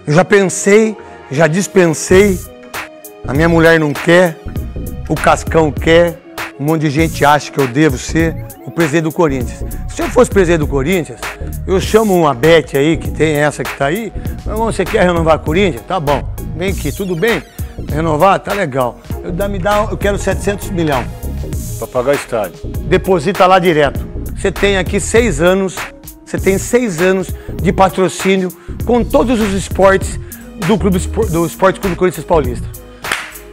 Eu já pensei, já dispensei, a minha mulher não quer, o Cascão quer, um monte de gente acha que eu devo ser o presidente do Corinthians. Se eu fosse presidente do Corinthians, eu chamo uma Beth aí, que tem essa que tá aí, meu irmão, você quer renovar o Corinthians? Tá bom, vem aqui, tudo bem? Renovar? Tá legal. Eu quero 700 milhões. Pra pagar o estádio. Deposita lá direto. Você tem aqui 6 anos, você tem 6 anos de patrocínio com todos os esportes do Esporte Clube Corinthians Paulista.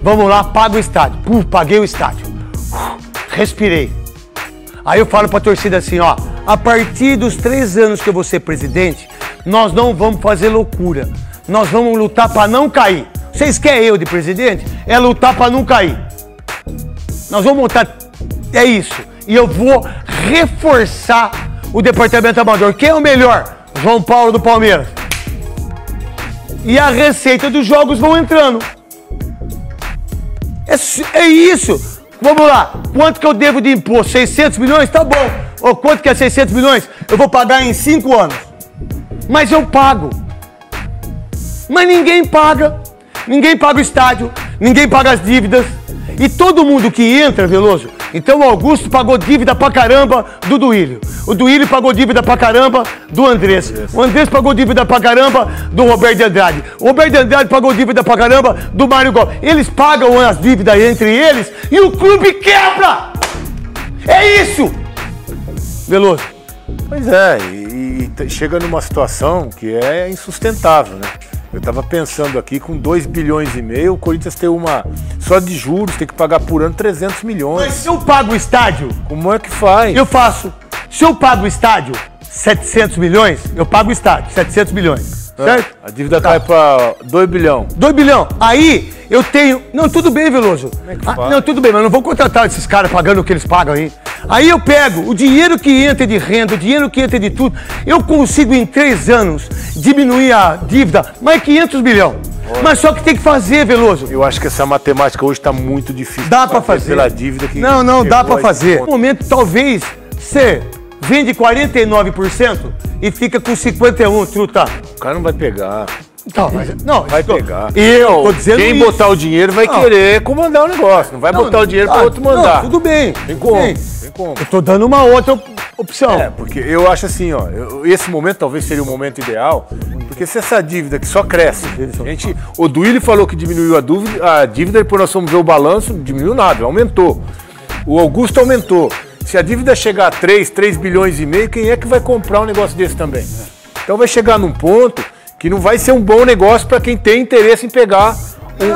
Vamos lá, paga o estádio. Paguei o estádio. Respirei. Aí eu falo pra torcida assim, ó, a partir dos 3 anos que eu vou ser presidente, nós não vamos fazer loucura. Nós vamos lutar pra não cair. Vocês querem eu de presidente? É lutar pra não cair. Nós vamos montar... É isso. E eu vou reforçar o departamento amador. Quem é o melhor? João Paulo do Palmeiras. E a receita dos jogos vão entrando. É isso. Vamos lá. Quanto que eu devo de imposto? 600 milhões? Tá bom. Ou quanto que é 600 milhões? Eu vou pagar em 5 anos. Mas eu pago. Mas ninguém paga. Ninguém paga o estádio. Ninguém paga as dívidas. E todo mundo que entra, Veloso, então o Augusto pagou dívida pra caramba do Duílio. O Duílio pagou dívida pra caramba do Andrés. O Andrés pagou dívida pra caramba do Roberto de Andrade. O Roberto de Andrade pagou dívida pra caramba do Mário Gomes. Eles pagam as dívidas entre eles e o clube quebra! É isso! Veloso. Pois é, e chega numa situação que é insustentável, né? Eu estava pensando aqui, com 2,5 bilhões, o Corinthians tem só de juros, tem que pagar por ano 300 milhões. Mas se eu pago o estádio... Como é que faz? Eu faço. Se eu pago o estádio, 700 milhões, eu pago o estádio, 700 milhões. Certo? A dívida cai para 2 bilhões. 2 bilhões. Aí eu tenho... Não, tudo bem, Veloso. Como é que faz? Não, tudo bem, mas eu não vou contratar esses caras pagando o que eles pagam aí. Aí eu pego o dinheiro que entra de renda, o dinheiro que entra de tudo, eu consigo em 3 anos diminuir a dívida mais 500 milhões. Mas só que tem que fazer, Veloso. Eu acho que essa matemática hoje está muito difícil. Dá para fazer. Pela dívida que... Não, dá para fazer. No momento, talvez, você vende 49% e fica com 51%, truta. O cara não vai pegar. Então, mas, não, vai pegar. Eu tô dizendo quem isso. botar o dinheiro vai querer comandar o negócio. Não vai botar o dinheiro para outro mandar. Não, tudo bem. Tem como. Tem como. Eu tô dando uma outra opção. É, porque eu acho assim, ó, esse momento talvez seria o momento ideal, porque se essa dívida que só cresce, o Duílio falou que diminuiu a dívida, depois nós fomos ver o balanço, não diminuiu nada, aumentou. O Augusto aumentou. Se a dívida chegar a 3,5 bilhões, quem é que vai comprar um negócio desse também? Então vai chegar num ponto que não vai ser um bom negócio para quem tem interesse em pegar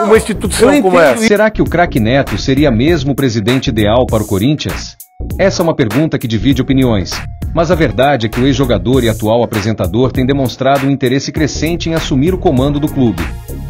uma instituição como essa. Será que o craque Neto seria mesmo o presidente ideal para o Corinthians? Essa é uma pergunta que divide opiniões, mas a verdade é que o ex-jogador e atual apresentador tem demonstrado um interesse crescente em assumir o comando do clube.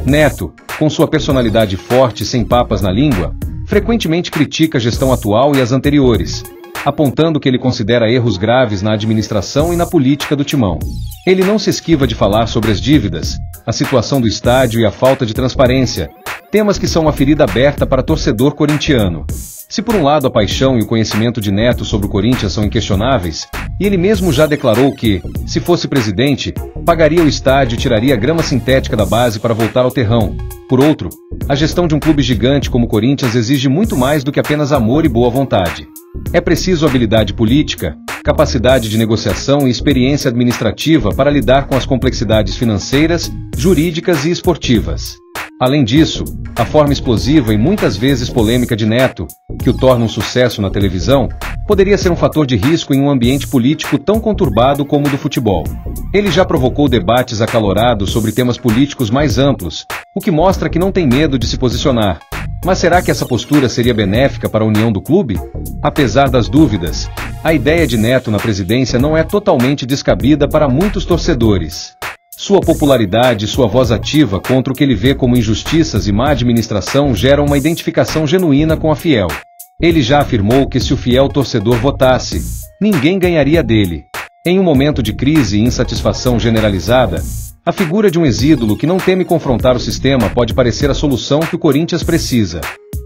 Neto, com sua personalidade forte e sem papas na língua, frequentemente critica a gestão atual e as anteriores, apontando que ele considera erros graves na administração e na política do timão. Ele não se esquiva de falar sobre as dívidas, a situação do estádio e a falta de transparência, temas que são uma ferida aberta para torcedor corintiano. Se por um lado a paixão e o conhecimento de Neto sobre o Corinthians são inquestionáveis, e ele mesmo já declarou que, se fosse presidente, pagaria o estádio e tiraria a grama sintética da base para voltar ao terrão. Por outro, a gestão de um clube gigante como o Corinthians exige muito mais do que apenas amor e boa vontade. É preciso habilidade política, capacidade de negociação e experiência administrativa para lidar com as complexidades financeiras, jurídicas e esportivas. Além disso, a forma explosiva e muitas vezes polêmica de Neto, que o torna um sucesso na televisão, poderia ser um fator de risco em um ambiente político tão conturbado como o do futebol. Ele já provocou debates acalorados sobre temas políticos mais amplos, o que mostra que não tem medo de se posicionar. Mas será que essa postura seria benéfica para a união do clube? Apesar das dúvidas, a ideia de Neto na presidência não é totalmente descabida para muitos torcedores. Sua popularidade e sua voz ativa contra o que ele vê como injustiças e má administração geram uma identificação genuína com a Fiel. Ele já afirmou que se o fiel torcedor votasse, ninguém ganharia dele. Em um momento de crise e insatisfação generalizada, a figura de um ex-ídolo que não teme confrontar o sistema pode parecer a solução que o Corinthians precisa.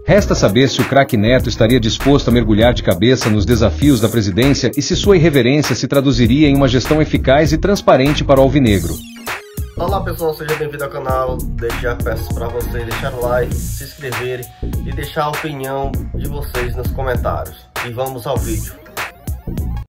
Resta saber se o craque Neto estaria disposto a mergulhar de cabeça nos desafios da presidência e se sua irreverência se traduziria em uma gestão eficaz e transparente para o alvinegro. Olá pessoal, seja bem-vindo ao canal. Desde já peço para vocês deixar o like, se inscreverem e deixar a opinião de vocês nos comentários. E vamos ao vídeo.